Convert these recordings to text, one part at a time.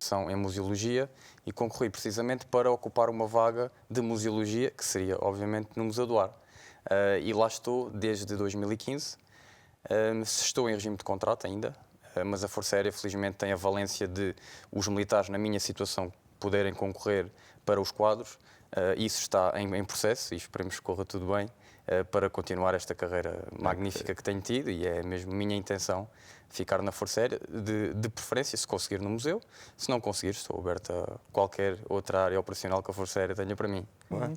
formação em museologia e concorri precisamente para ocupar uma vaga de museologia, que seria, obviamente, no Museu do Ar. E lá estou desde 2015. Estou em regime de contrato ainda, mas a Força Aérea, felizmente, tem a valência de os militares, na minha situação, poderem concorrer para os quadros. Isso está em processo e esperemos que corra tudo bem para continuar esta carreira magnífica que tenho tido, e é mesmo minha intenção ficar na Força Aérea, de preferência, se conseguir no museu. Se não conseguir, estou aberto a qualquer outra área operacional que a Força Aérea tenha para mim,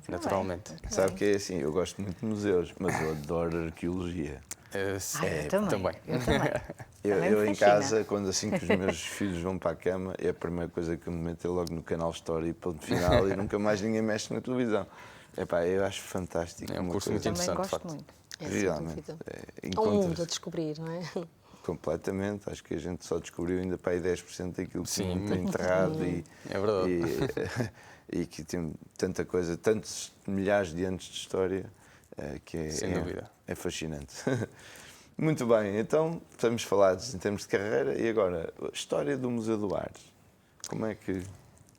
naturalmente. Sabe que é assim, eu gosto muito de museus, mas eu adoro arqueologia. Eu também. Eu em casa, quando assim que os meus filhos vão para a cama, é a primeira coisa que eu me meto é logo no canal Story, ponto final, e nunca mais ninguém mexe na televisão. Epá, eu acho fantástico. É um curso muito interessante, de facto. Muito. Realmente. É um mundo a descobrir, não é? Completamente. Acho que a gente só descobriu ainda para aí 10% daquilo que Sim, tem enterrado é verdade. E que tem tanta coisa, tantos milhares de anos de história, que Sem dúvida. É fascinante. Muito bem, então estamos falados em termos de carreira e agora, a história do Museu do Ar. Como é que...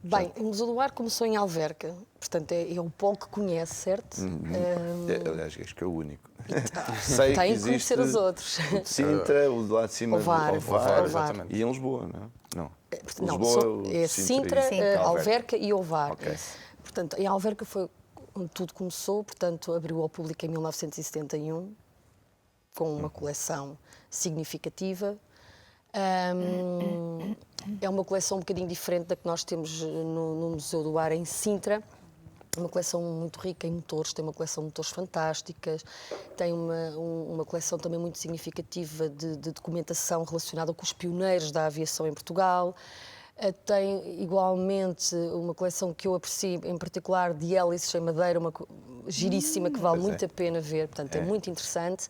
Bem, o Museu do Ar começou em Alverca, portanto é o polo que conhece, certo? Aliás, acho que é o único. Sei tem que conhecer os outros. O de Sintra, o de lá de cima, Ovar, e em Lisboa, não? Não, Lisboa, é Sintra, Alverca e Ovar. Okay. Portanto, em Alverca foi onde tudo começou, portanto, abriu ao público em 1971, com uma coleção significativa. É uma coleção um bocadinho diferente da que nós temos no Museu do Ar em Sintra. Uma coleção muito rica em motores, tem uma coleção de motores fantásticas, tem uma coleção também muito significativa de documentação relacionada com os pioneiros da aviação em Portugal. Tem igualmente uma coleção que eu aprecio, em particular de hélices em madeira, uma giríssima, que vale muito a pena ver, portanto é muito interessante.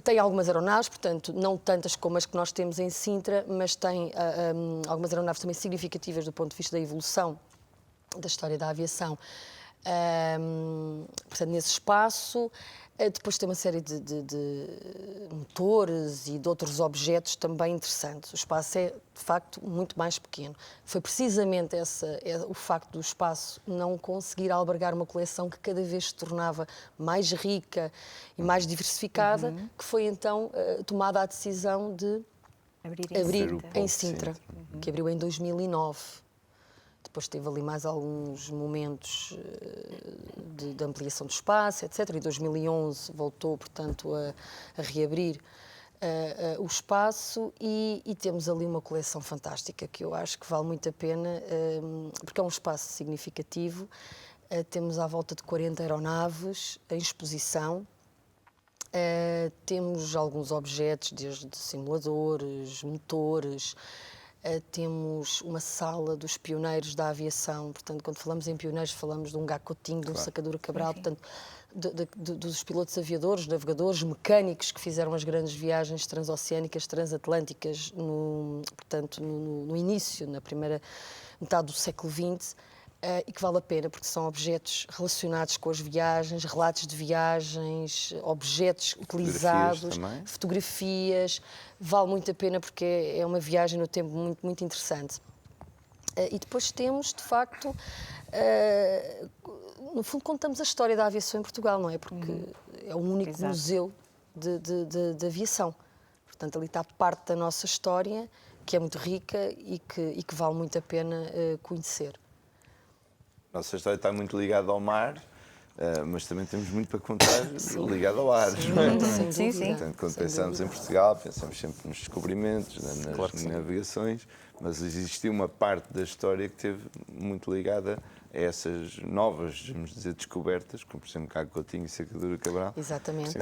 Tem algumas aeronaves, portanto, não tantas como as que nós temos em Sintra, mas tem algumas aeronaves também significativas do ponto de vista da evolução da história da aviação. Portanto, nesse espaço, depois tem uma série de motores e de outros objetos também interessantes. O espaço é, de facto, muito mais pequeno. Foi precisamente o facto do espaço não conseguir albergar uma coleção que cada vez se tornava mais rica e mais diversificada, que foi então tomada a decisão de abrir em Sintra, que abriu em 2009. Depois teve ali mais alguns momentos de ampliação do espaço, etc. Em 2011 voltou, portanto, a reabrir o espaço e temos ali uma coleção fantástica que eu acho que vale muito a pena, porque é um espaço significativo. Temos à volta de 40 aeronaves em exposição. Temos alguns objetos, desde simuladores, motores. Temos uma sala dos pioneiros da aviação, portanto, quando falamos em pioneiros, falamos de um Gacotinho, de um Sacadura Cabral, portanto, dos pilotos aviadores, navegadores, mecânicos que fizeram as grandes viagens transoceânicas, transatlânticas, no início, na primeira metade do século XX, e que vale a pena, porque são objetos relacionados com as viagens, relatos de viagens, objetos utilizados, fotografias. Vale muito a pena porque é uma viagem no tempo muito, muito interessante. E depois temos, de facto, no fundo contamos a história da aviação em Portugal, não é? Porque é o único museu de aviação. Portanto, ali está parte da nossa história, que é muito rica e que vale muito a pena conhecer. A nossa história está muito ligada ao mar, mas também temos muito para contar ligado ao ar. Sim. Portanto, quando pensamos em Portugal, pensamos sempre nos descobrimentos, nas navegações, mas existiu uma parte da história que esteve muito ligada a essas novas, vamos dizer, descobertas, como por exemplo Gacotinho e Sacadura Cabral. Exatamente.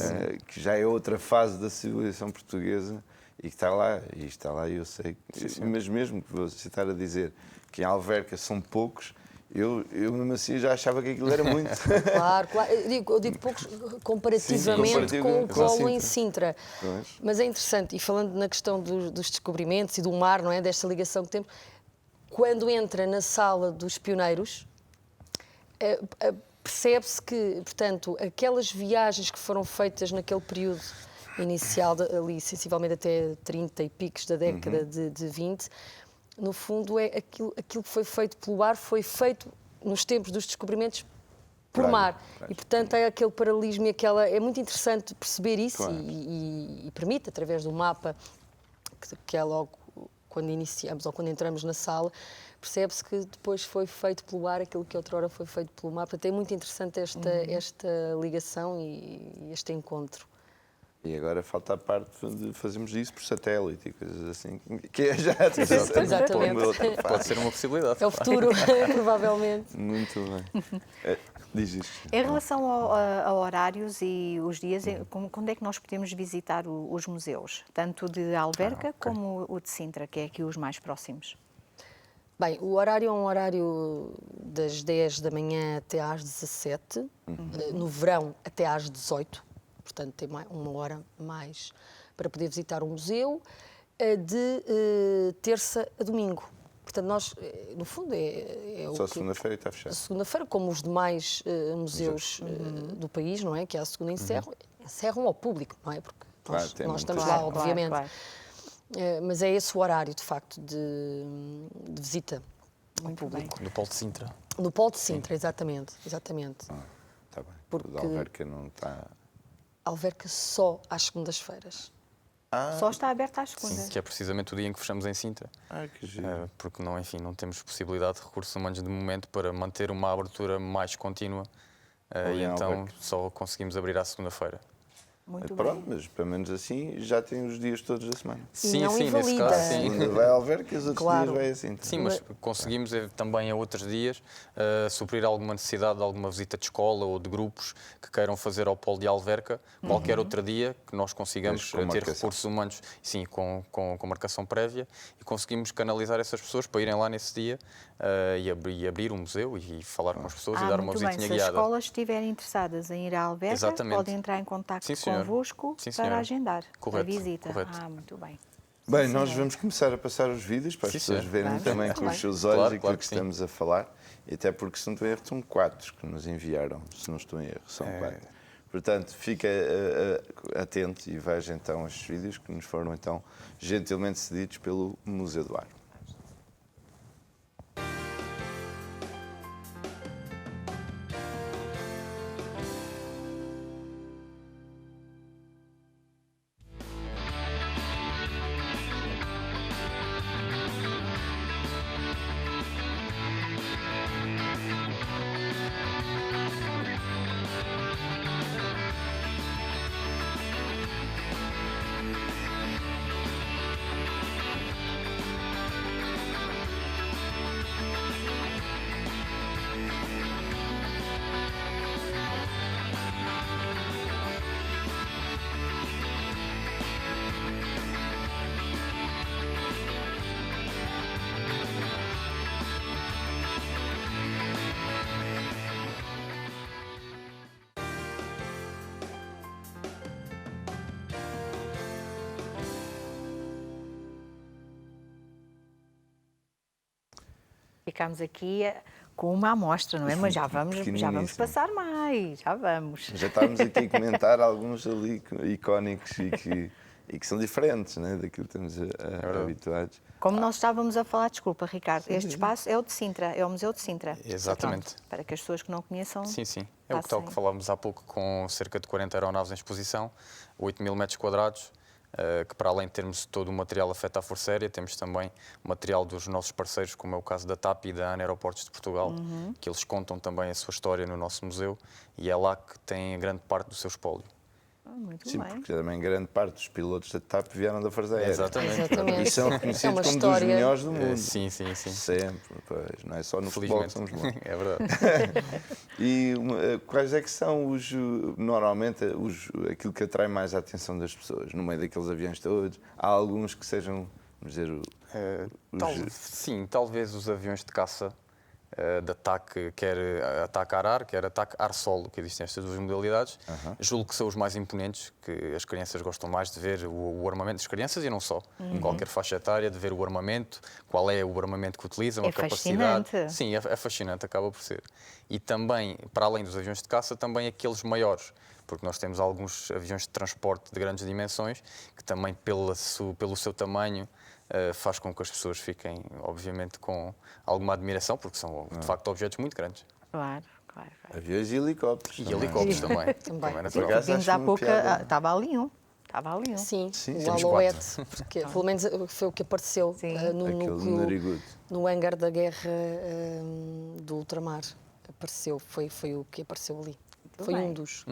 Que já é outra fase da civilização portuguesa e que está lá, eu sei. Mas mesmo que você estar a dizer que em Alverca são poucos, eu mesmo assim já achava que aquilo era muito. Claro. Eu digo poucos comparativamente com o polo em Sintra. Mas é interessante, e falando na questão dos descobrimentos e do mar, não é? Desta ligação que temos, quando entra na sala dos pioneiros, percebe-se que, portanto, aquelas viagens que foram feitas naquele período inicial, ali sensivelmente até 30 e picos da década de 20, no fundo, é aquilo que foi feito pelo ar, foi feito nos tempos dos descobrimentos por mar. E, portanto, é aquele paralelismo e é muito interessante perceber isso e permite, através do mapa, que é logo quando iniciamos ou quando entramos na sala, percebe-se que depois foi feito pelo ar aquilo que outrora foi feito pelo mar. Portanto, é muito interessante esta ligação e este encontro. E agora falta a parte de fazermos isso por satélite e coisas assim, que é já Exatamente. Pode ser uma possibilidade. É o futuro, provavelmente. Muito bem. Diz isto. Em relação a horários e os dias, quando é que nós podemos visitar os museus? Tanto de Alverca como o de Sintra, que é aqui os mais próximos. Bem, o horário é um horário das 10 da manhã até às 17, no verão até às 18, portanto tem uma hora mais para poder visitar o museu, de terça a domingo. Portanto, nós, no fundo, Só segunda-feira está fechado. Segunda-feira, como os demais museus do país, não é? Que à segunda encerram ao público, não é? Porque nós estamos lá, obviamente. Claro. Mas é esse o horário, de facto, de visita ao público. No Polo de Sintra. No Polo de Sintra, exatamente. Está bem. Porque o Alverca não está... Alverca só às segundas-feiras. Só está aberta às segundas. Sim, que é precisamente o dia em que fechamos em Sintra. Que giro. Porque não temos possibilidade de recursos humanos de momento para manter uma abertura mais contínua. E então só conseguimos abrir à segunda-feira. Muito Pronto, bem. mas pelo menos assim já tem os dias todos da semana. Sim, não sim, nesse invalida. caso, sim. Segunda vai ao Alverca e os outros Claro. dias vai assim. Sim, mas conseguimos também a outros dias suprir alguma necessidade de alguma visita de escola ou de grupos que queiram fazer ao Polo de Alverca, qualquer outro dia que nós consigamos ter recursos humanos, sim, com marcação prévia, e conseguimos canalizar essas pessoas para irem lá nesse dia e abrir o museu e falar com as pessoas e dar uma visitinha guiada. Se as escolas estiverem interessadas em ir à Alverca, podem entrar em contato convosco para agendar a visita. Correto. Muito bem. Bem, nós vamos começar a passar os vídeos para as pessoas verem também com os seus olhos aquilo que estamos a falar. E até porque, se não estou em erro, são 4 que nos enviaram. Se não estou em erro, são 4. Portanto, fica atento e veja então estes vídeos que nos foram então gentilmente cedidos pelo Museu do Ar. Ficámos aqui com uma amostra, não é? Mas já vamos passar mais, já vamos. Já estávamos aqui a comentar alguns ali icónicos e que são diferentes, né, daquilo que estamos habituados. Como nós estávamos a falar, desculpa, Ricardo, este espaço é o de Sintra, é o Museu de Sintra. Exatamente. Pronto, para que as pessoas que não conheçam... Sim. É o tal que falávamos há pouco, com cerca de 40 aeronaves em exposição, 8.000 metros quadrados, que para além de termos todo o material afeto à Força Aérea, temos também material dos nossos parceiros, como é o caso da TAP e da ANA Aeroportos de Portugal, que eles contam também a sua história no nosso museu, e é lá que tem grande parte do seu espólio. Muito Sim, bem. porque também grande parte dos pilotos da TAP vieram da Força Aérea. Exatamente. E são reconhecidos como dos melhores do mundo. Sim. Sempre, pois. Não é só no futebol que somos bons. É verdade. E quais é que são normalmente, aquilo que atrai mais a atenção das pessoas? No meio daqueles aviões todos, há alguns que sejam, vamos dizer... Sim, talvez os aviões de caça de ataque, quer ataque ar-ar, quer ataque ar-solo, que existem estas duas modalidades. Julgo que são os mais imponentes, que as crianças gostam mais de ver o armamento das crianças e não só. Qualquer faixa etária, de ver o armamento, qual é o armamento que utilizam, a capacidade. Fascinante. Sim, é fascinante, acaba por ser. E também, para além dos aviões de caça, também aqueles maiores, porque nós temos alguns aviões de transporte de grandes dimensões, que também pelo seu tamanho faz com que as pessoas fiquem, obviamente, com alguma admiração, porque são, de facto, objetos muito grandes. Claro. Aviões e helicópteros. E também. helicópteros também. Também. Por natural. acaso, Vimos acho há uma pouco, piada. estava ali um. Sim, o temos Alouette, porque pelo menos foi o que apareceu Sim. Aquele narigudo. no hangar da guerra do ultramar. Apareceu, foi o que apareceu ali. Foi bem. um dos.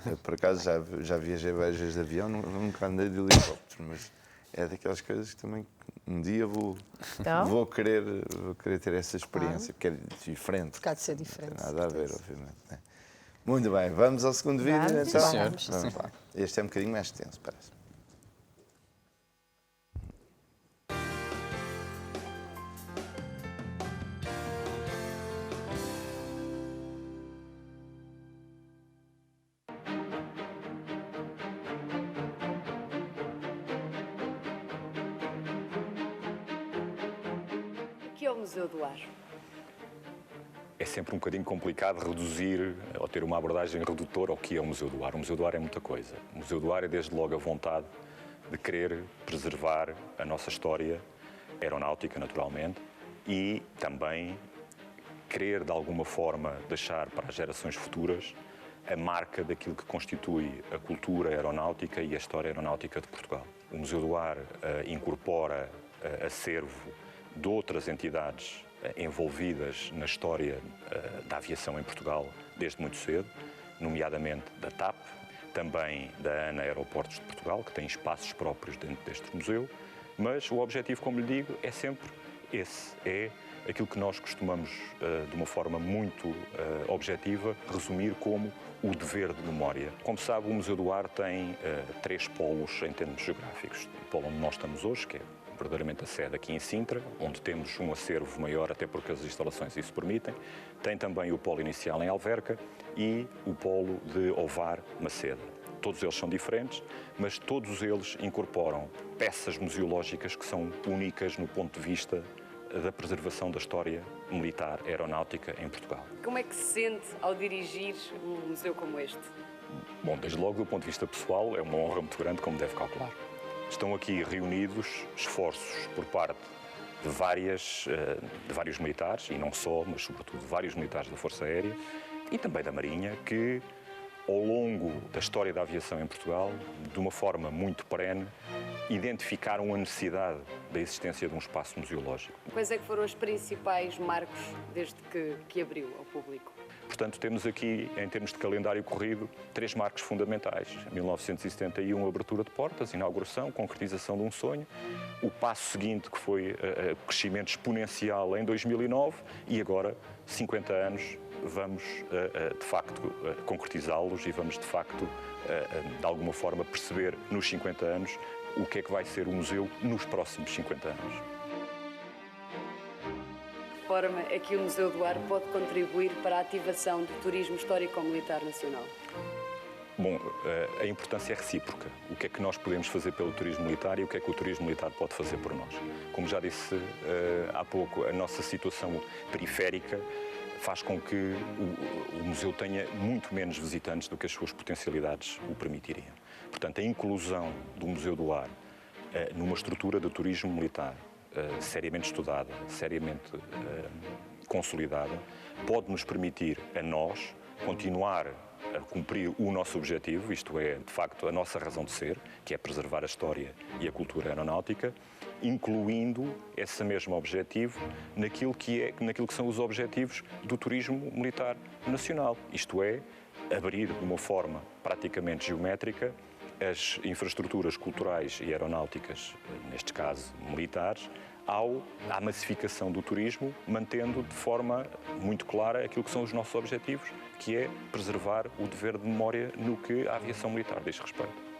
Eu, por acaso, já viajei várias vezes de avião, nunca andei de helicóptero, mas é daquelas coisas que também um dia Então? vou querer ter essa experiência, porque é diferente. Porque há de ser diferente. Não tem nada a ver, obviamente. Né? Muito bem, vamos ao segundo vídeo, Vamos, então? sim, senhor. Vamos lá. Este é um bocadinho mais tenso, parece. O que é o Museu do Ar? É sempre um bocadinho complicado reduzir ou ter uma abordagem redutora ao que é o Museu do Ar. O Museu do Ar é muita coisa. O Museu do Ar é desde logo a vontade de querer preservar a nossa história aeronáutica, naturalmente, e também querer, de alguma forma, deixar para as gerações futuras a marca daquilo que constitui a cultura aeronáutica e a história aeronáutica de Portugal. O Museu do Ar incorpora acervo de outras entidades envolvidas na história da aviação em Portugal desde muito cedo, nomeadamente da TAP, também da ANA Aeroportos de Portugal, que tem espaços próprios dentro deste museu, mas o objetivo, como lhe digo, é sempre esse, é aquilo que nós costumamos, de uma forma muito objetiva, resumir como o dever de memória. Como sabe, o Museu do Ar tem 3 polos em termos geográficos. O polo onde nós estamos hoje, que é verdadeiramente a sede aqui em Sintra, onde temos um acervo maior, até porque as instalações isso permitem. Tem também o polo inicial em Alverca e o polo de Ovar, Maceda. Todos eles são diferentes, mas todos eles incorporam peças museológicas que são únicas no ponto de vista da preservação da história militar aeronáutica em Portugal. Como é que se sente ao dirigir um museu como este? Bom, desde logo, do ponto de vista pessoal, é uma honra muito grande, como deve calcular. Estão aqui reunidos esforços por parte de vários militares, e não só, mas sobretudo de vários militares da Força Aérea e também da Marinha, que ao longo da história da aviação em Portugal, de uma forma muito perene, identificaram a necessidade da existência de um espaço museológico. Quais é que foram os principais marcos desde que abriu ao público? Portanto, temos aqui, em termos de calendário corrido, 3 marcos fundamentais. 1971, a abertura de portas, inauguração, concretização de um sonho. O passo seguinte, que foi o crescimento exponencial em 2009, e agora, 50 anos, vamos, de facto, concretizá-los e vamos, de facto, de alguma forma, perceber nos 50 anos o que é que vai ser o museu nos próximos 50 anos. De que forma é que o Museu do Ar pode contribuir para a ativação do turismo histórico-militar nacional? Bom, a importância é recíproca. O que é que nós podemos fazer pelo turismo militar e o que é que o turismo militar pode fazer por nós? Como já disse há pouco, a nossa situação periférica faz com que o museu tenha muito menos visitantes do que as suas potencialidades o permitiriam. Portanto, a inclusão do Museu do Ar numa estrutura de turismo militar seriamente estudada, seriamente consolidada, pode nos permitir a nós continuar a cumprir o nosso objetivo, isto é, de facto, a nossa razão de ser, que é preservar a história e a cultura aeronáutica, incluindo esse mesmo objetivo naquilo que são os objetivos do turismo militar nacional, isto é, abrir de uma forma praticamente geométrica as infraestruturas culturais e aeronáuticas, neste caso militares, à massificação do turismo, mantendo de forma muito clara aquilo que são os nossos objetivos, que é preservar o dever de memória no que a aviação militar diz respeito.